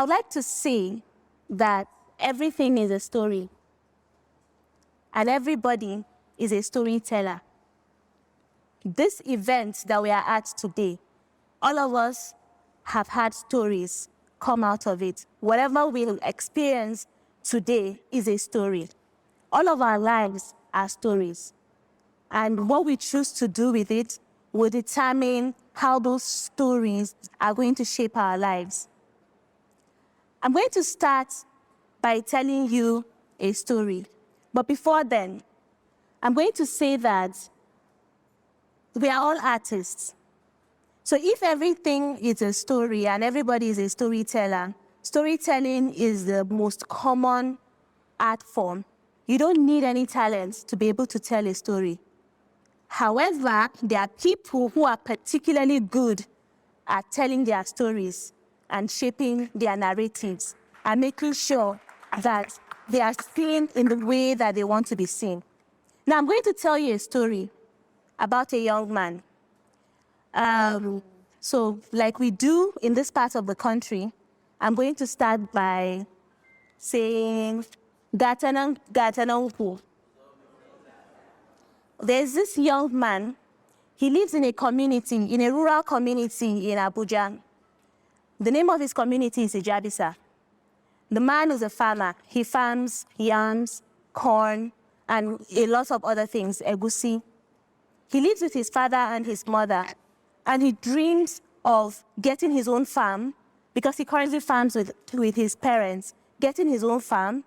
would like to say that everything is a story, and everybody is a storyteller. This event that we are at today, all of us have had stories come out of it. Whatever we experience today is a story. All of our lives are stories. And what we choose to do with it will determine how those stories are going to shape our lives. I'm going to start by telling you a story. But before then, I'm going to say that we are all artists. So if everything is a story and everybody is a storyteller, storytelling is the most common art form. You don't need any talent to be able to tell a story. However, there are people who are particularly good at telling their stories and shaping their narratives and making sure that they are seen in the way that they want to be seen. Now, I'm going to tell you a story about a young man. So like we do in this part of the country, I'm going to start by saying, Gatanangpu. There's this young man. He lives in a community, in a rural community in Abuja. The name of his community is Ijabisa. The man is a farmer. He farms yams, corn, and a lot of other things, egusi. He lives with his father and his mother, and he dreams of getting his own farm, because he currently farms with his parents, getting his own farm,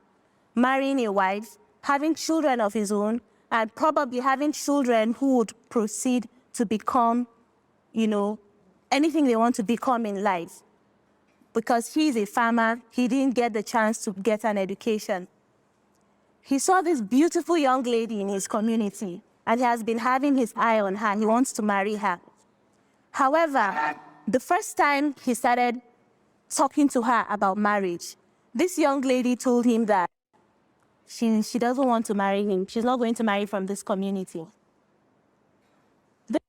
marrying a wife, having children of his own, and probably having children who would proceed to become, anything they want to become in life. Because he's a farmer, he didn't get the chance to get an education. He saw this beautiful young lady in his community, and he has been having his eye on her. He wants to marry her. However, the first time he started talking to her about marriage, this young lady told him that she doesn't want to marry him. She's not going to marry from this community. The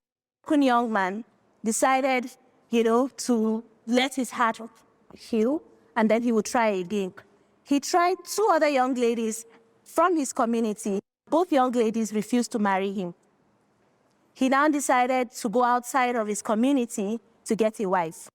young man decided, to let his heart heal, and then he would try again. He tried 2 other young ladies from his community. Both young ladies refused to marry him. He now decided to go outside of his community to get a wife.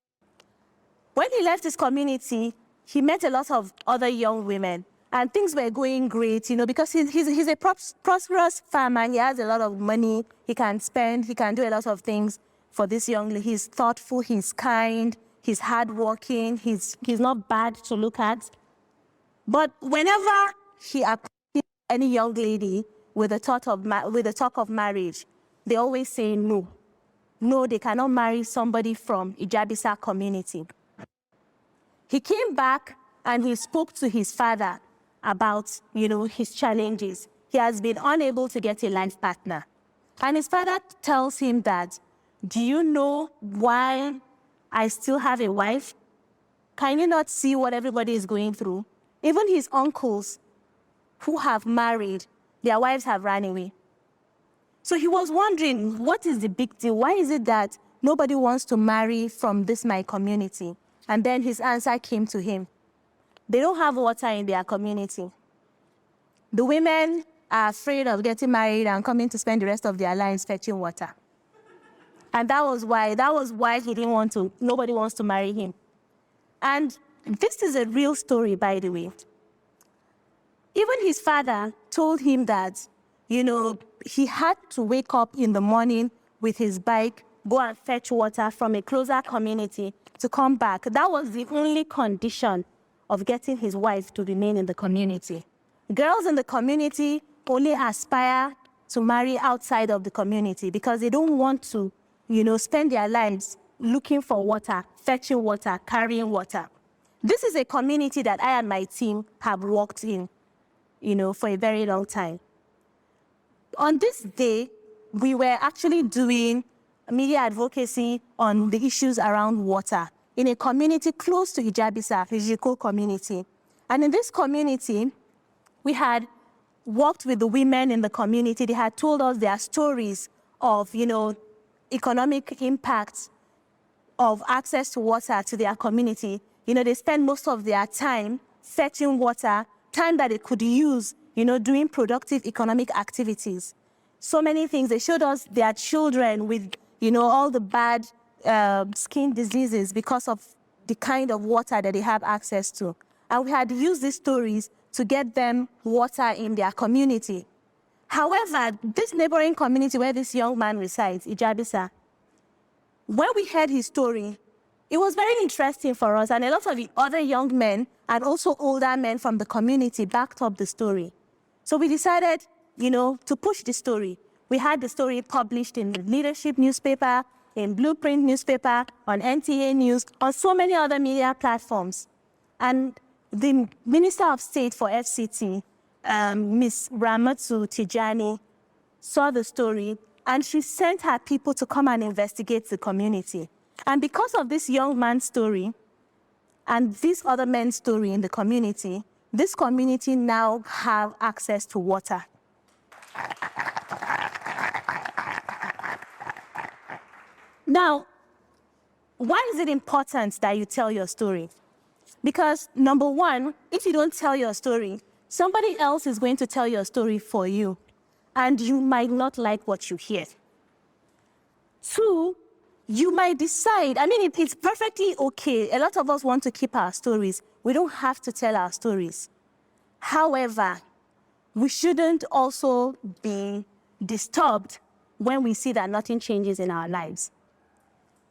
When he left his community, he met a lot of other young women, and things were going great, because he's a prosperous farmer. He has a lot of money. He can spend. He can do a lot of things for this young lady. He's thoughtful. He's kind. He's hardworking. He's not bad to look at. But whenever he approaches any young lady with the talk of marriage, they always say no. No, they cannot marry somebody from Ijabisa community. He came back and he spoke to his father about, his challenges. He has been unable to get a life partner. And his father tells him that, do you know why I still have a wife? Can you not see what everybody is going through? Even his uncles who have married, their wives have run away. So he was wondering, what is the big deal? Why is it that nobody wants to marry from my community? And then his answer came to him. They don't have water in their community. The women are afraid of getting married and coming to spend the rest of their lives fetching water. And that was why he didn't want to, nobody wants to marry him. And this is a real story, by the way. Even his father told him that, he had to wake up in the morning with his bike, go and fetch water from a closer community to come back. That was the only condition of getting his wife to remain in the community. Girls in the community only aspire to marry outside of the community because they don't want to, spend their lives looking for water, fetching water, carrying water. This is a community that I and my team have worked in, for a very long time. On this day, we were actually doing media advocacy on the issues around water in a community close to Ijabisa, Ijiko community. And in this community, we had worked with the women in the community. They had told us their stories of, economic impacts of access to water to their community. They spend most of their time fetching water, time that they could use, doing productive economic activities. So many things. They showed us their children with, all the bad skin diseases because of the kind of water that they have access to. And we had used these stories to get them water in their community. However, this neighboring community where this young man resides, Ijabisa, when we heard his story, it was very interesting for us, and a lot of the other young men and also older men from the community backed up the story. So we decided, to push the story. We had the story published in the Leadership newspaper, in Blueprint newspaper, on NTA News, on so many other media platforms. And the Minister of State for FCT, Ms. Ramatu Tijani, saw the story, and she sent her people to come and investigate the community. And because of this young man's story and this other man's story in the community, this community now have access to water. Now, why is it important that you tell your story? Because number one, if you don't tell your story, somebody else is going to tell your story for you, and you might not like what you hear. Two, you might decide, it's perfectly okay. A lot of us want to keep our stories. We don't have to tell our stories. However, we shouldn't also be disturbed when we see that nothing changes in our lives.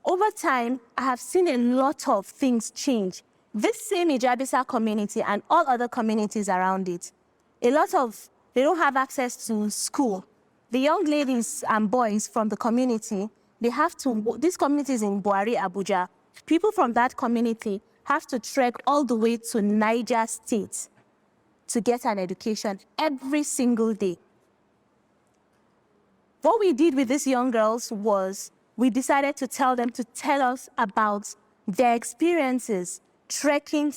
Over time, I have seen a lot of things change. This same Ijabisa community and all other communities around it, they don't have access to school. The young ladies and boys from the community, this community is in Buari, Abuja. People from that community have to trek all the way to Niger State to get an education every single day. What we did with these young girls was we decided to tell them to tell us about their experiences trekking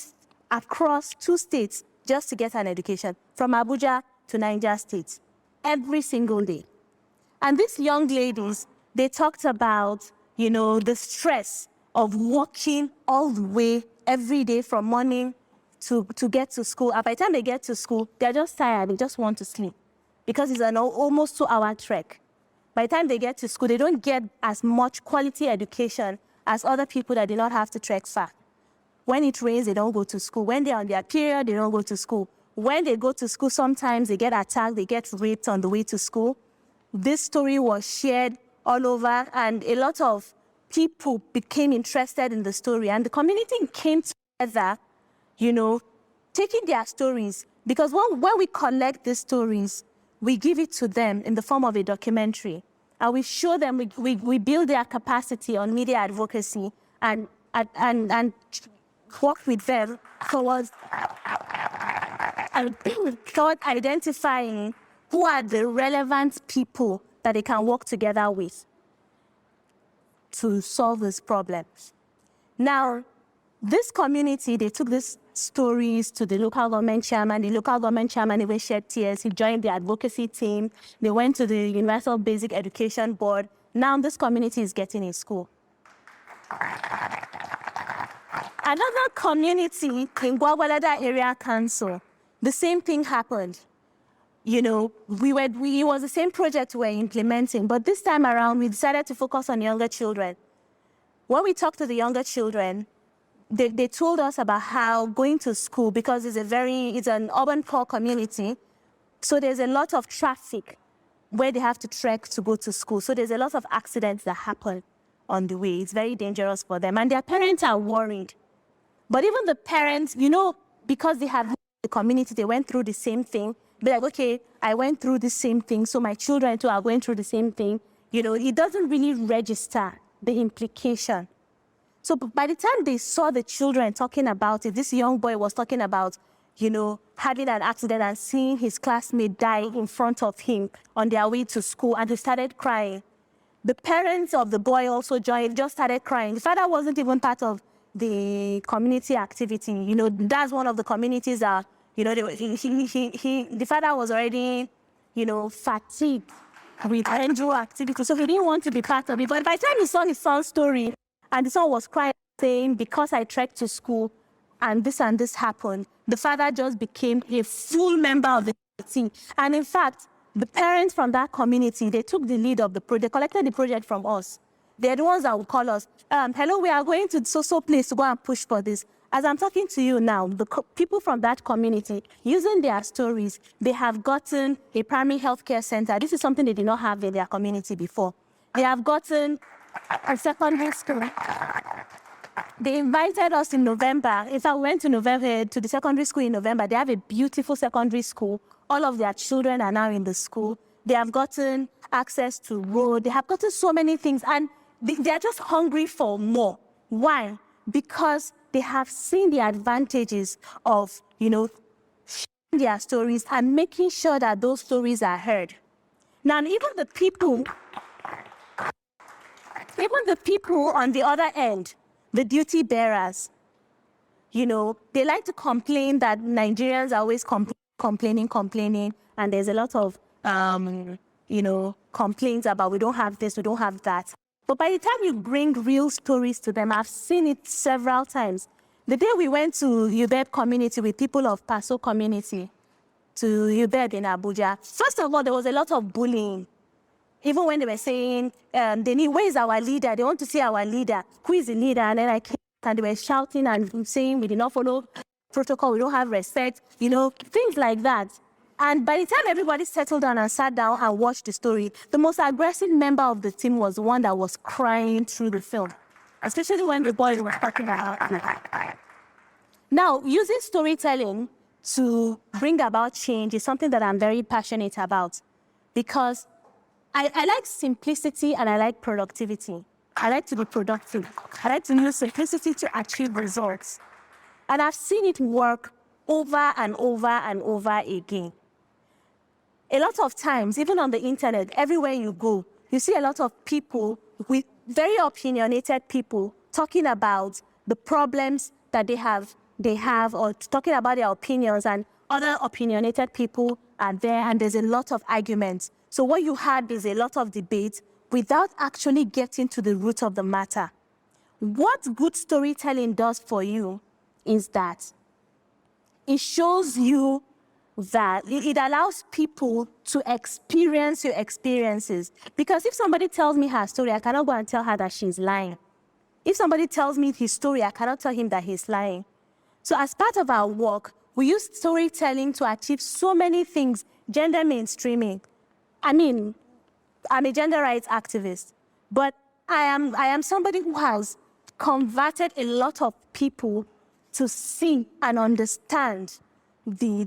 across 2 states just to get an education, from Abuja to Niger State, every single day. And these young ladies, they talked about, the stress of walking all the way every day from morning to get to school. And by the time they get to school, they're just tired, they just want to sleep because it's an almost 2-hour trek. By the time they get to school, they don't get as much quality education as other people that did not have to trek far. When it rains, they don't go to school. When they're on their period, they don't go to school. When they go to school, sometimes they get attacked, they get raped on the way to school. This story was shared all over, and a lot of people became interested in the story. And the community came together, taking their stories. Because when we collect these stories, we give it to them in the form of a documentary. And we show them, we build their capacity on media advocacy and work with them towards identifying who are the relevant people that they can work together with to solve this problem. Now, this community, they took these stories to the local government chairman. The local government chairman even shed tears. He joined the advocacy team. They went to the Universal Basic Education Board. Now this community is getting a school. Another community in Gwagwalada Area Council, the same thing happened. It was the same project we were implementing, but this time around, we decided to focus on younger children. When we talked to the younger children, they told us about how going to school, because it's an urban poor community, so there's a lot of traffic where they have to trek to go to school. So there's a lot of accidents that happen on the way. It's very dangerous for them, and their parents are worried. But even the parents, because they have the community, they went through the same thing. Be like, okay, I went through the same thing, so my children too are going through the same thing. It doesn't really register the implication. So by the time they saw the children talking about it, this young boy was talking about, having an accident and seeing his classmate die in front of him on their way to school, and they started crying. The parents of the boy also joined, just started crying. The father wasn't even part of the community activity. That's one of the communities that, the father was already, fatigued with NGO activity, so he didn't want to be part of it. But by the time he saw his son's story, and the son was crying, saying, because I trekked to school, and this happened, the father just became a full member of the team. And in fact, the parents from that community, they took the lead of the project, collected the project from us. They're the ones that would call us, hello, we are going to so place to go and push for this. As I'm talking to you now, the people from that community, using their stories, they have gotten a primary healthcare center. This is something they did not have in their community before. They have gotten a secondary school. They invited us in November. In fact, we went to the secondary school in November. They have a beautiful secondary school. All of their children are now in the school. They have gotten access to road. They have gotten so many things, and they are just hungry for more. Why? Because they have seen the advantages of, sharing their stories and making sure that those stories are heard. Now, even the people on the other end, the duty bearers, they like to complain that Nigerians are always complaining, and there's a lot of, complaints about we don't have this, we don't have that. But by the time you bring real stories to them, I've seen it several times. The day we went to UBEB community with people of Paso community, to UBEB in Abuja, first of all, there was a lot of bullying. Even when they were saying, they need, where is our leader? They want to see our leader. Who is the leader? And then I came and they were shouting and saying, we did not follow protocol, we don't have respect, things like that. And by the time everybody settled down and sat down and watched the story, the most aggressive member of the team was the one that was crying through the film, especially when the boys were talking about it. Now, using storytelling to bring about change is something that I'm very passionate about, because I like simplicity and I like productivity. I like to be productive. I like to use simplicity to achieve results. And I've seen it work over and over and over again. A lot of times, even on the internet, everywhere you go, you see a lot of people, with very opinionated people, talking about the problems that they have, or talking about their opinions, and other opinionated people are there, and there's a lot of arguments. So what you had is a lot of debate without actually getting to the root of the matter. What good storytelling does for you is that it shows you that it allows people to experience your experiences. Because if somebody tells me her story, I cannot go and tell her that she's lying. If somebody tells me his story, I cannot tell him that he's lying. So as part of our work, we use storytelling to achieve so many things. Gender mainstreaming. I'm a gender rights activist, but I am somebody who has converted a lot of people to see and understand the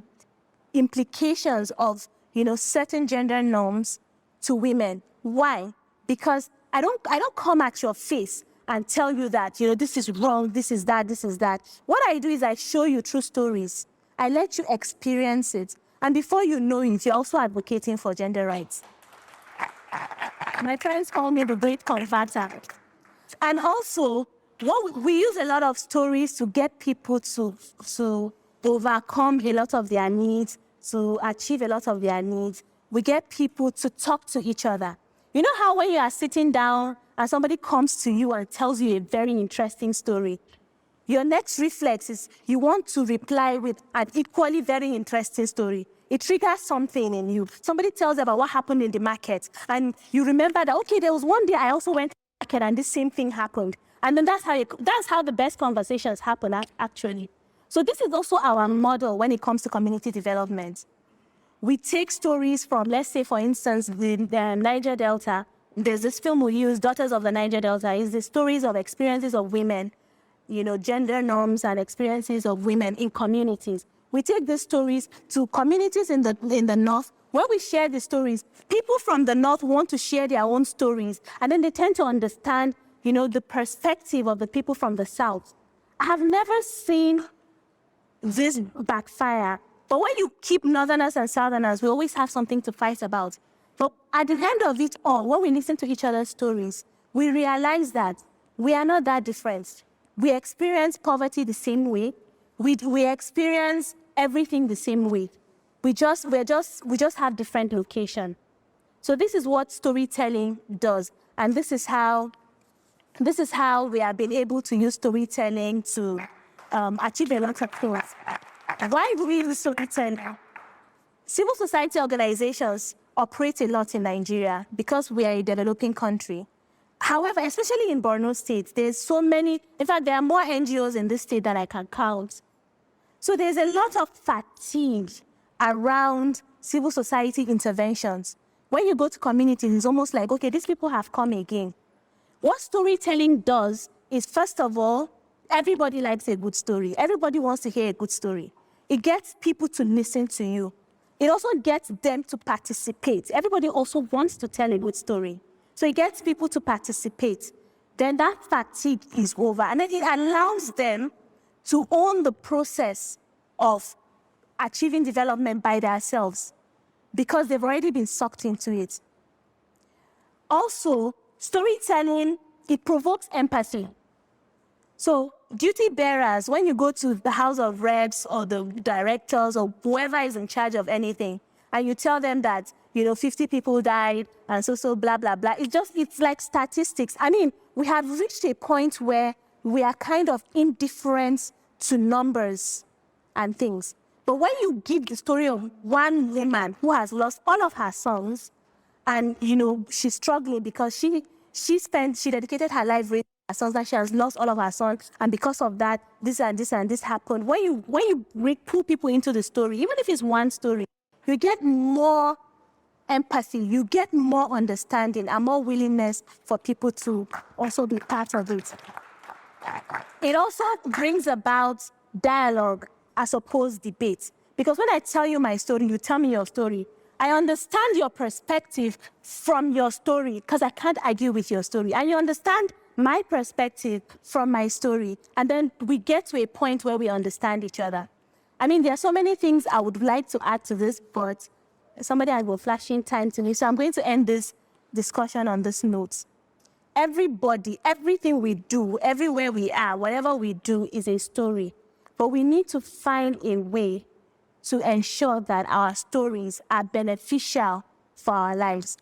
implications of, certain gender norms to women. Why? Because I don't come at your face and tell you that, this is wrong, this is that, this is that. What I do is I show you true stories. I let you experience it. And before you know it, you're also advocating for gender rights. My friends call me the great converter. And also, we use a lot of stories to get people to overcome a lot of their needs, to achieve a lot of their needs. We get people to talk to each other. You know how when you are sitting down and somebody comes to you and tells you a very interesting story, your next reflex is you want to reply with an equally very interesting story. It triggers something in you. Somebody tells you about what happened in the market, and you remember that, okay, there was one day I also went to the market and this same thing happened. And then that's how the best conversations happen, actually. So this is also our model when it comes to community development. We take stories from, let's say, for instance, the Niger Delta. There's this film we use, Daughters of the Niger Delta. It's the stories of experiences of women, gender norms and experiences of women in communities. We take these stories to communities in the north. When we share the stories, people from the north want to share their own stories, and then they tend to understand, the perspective of the people from the south. I have never seen this backfire, but when you keep northerners and southerners, we always have something to fight about. But at the end of it all, when we listen to each other's stories, we realize that we are not that different. We experience poverty the same way. We experience everything the same way. We just have different location. So this is what storytelling does, and this is how we have been able to use storytelling to achieve a lot of things. Why do we use storytelling? Civil society organizations operate a lot in Nigeria because we are a developing country. However, especially in Borno State, there's so many, in fact, there are more NGOs in this state than I can count. So there's a lot of fatigue around civil society interventions. When you go to communities, it's almost like, okay, these people have come again. What storytelling does is, first of all, everybody likes a good story. Everybody wants to hear a good story. It gets people to listen to you. It also gets them to participate. Everybody also wants to tell a good story. So it gets people to participate. Then that fatigue is over. And then it allows them to own the process of achieving development by themselves because they've already been sucked into it. Also, storytelling, it provokes empathy. So duty bearers, when you go to the House of Reps or the directors or whoever is in charge of anything, and you tell them that, 50 people died and so blah, blah, blah, it's like statistics. I mean, we have reached a point where we are kind of indifferent to numbers and things. But when you give the story of one woman who has lost all of her sons, and, she's struggling because she dedicated her life raising her sons, and she has lost all of her sons, and because of that, this and this and this happened. When you pull people into the story, even if it's one story, you get more empathy, you get more understanding and more willingness for people to also be part of it. It also brings about dialogue as opposed to debate. Because when I tell you my story, you tell me your story. I understand your perspective from your story because I can't argue with your story. And you understand my perspective from my story. And then we get to a point where we understand each other. I mean, there are so many things I would like to add to this, but somebody has been flashing time to me. So I'm going to end this discussion on this note. Everybody, everything we do, everywhere we are, whatever we do is a story. But we need to find a way to ensure that our stories are beneficial for our lives.